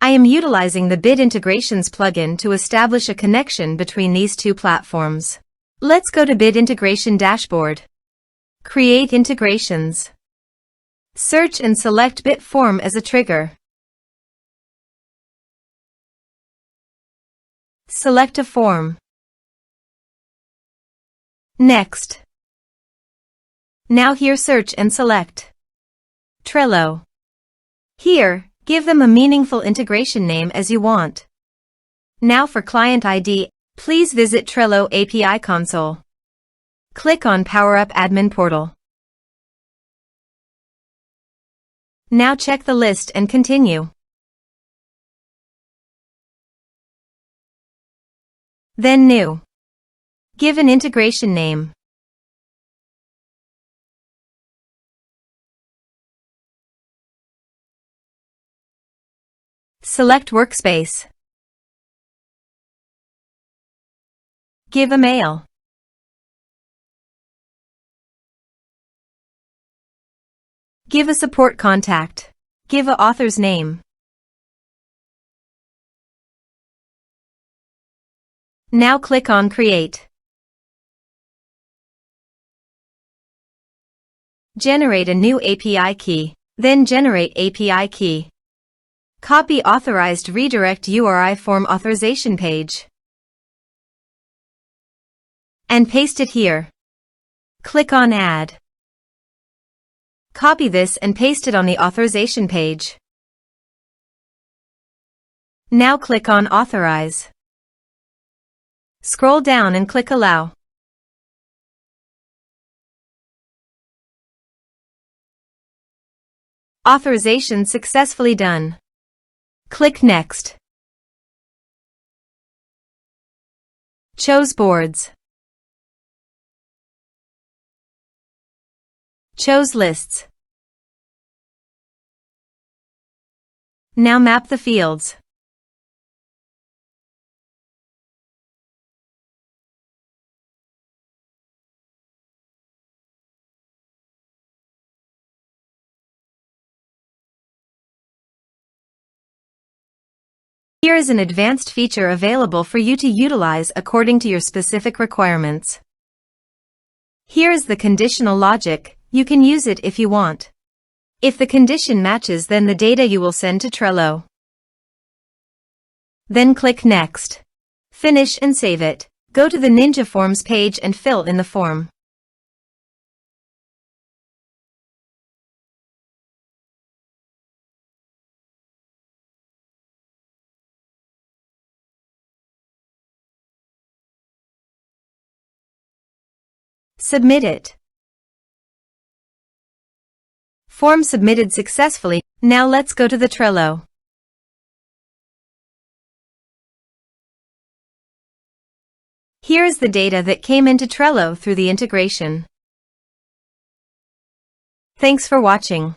I am utilizing the Bit Integrations plugin to establish a connection between these two platforms. Let's go to Bit Integration Dashboard. Create integrations. Search and select Bit Form as a trigger. Select a form. Next. Now here search and select Trello. Here, give them a meaningful integration name as you want. Now for client ID, please visit Trello API console. Click on Power Up Admin Portal. Now check the list and continue. Then New. Give an integration name. Select Workspace. Give a mail. Give a support contact. Give a author's name. Now click on Create. Generate a new API key, then generate API key. Copy authorized redirect URI form authorization page. And paste it here. Click on Add. Copy this and paste it on the authorization page. Now click on Authorize. Scroll down and click Allow. Authorization successfully done. Click Next. Choose Boards. Choose Lists. Now map the fields. Here is an advanced feature available for you to utilize according to your specific requirements. Here is the conditional logic. You can use it if you want. If the condition matches, then the data you will send to Trello. Then click Next. Finish and save it. Go to the Ninja Forms page and fill in the form. Submit it. Form submitted successfully. Now let's go to the Trello. Here is the data that came into Trello through the integration. Thanks for watching.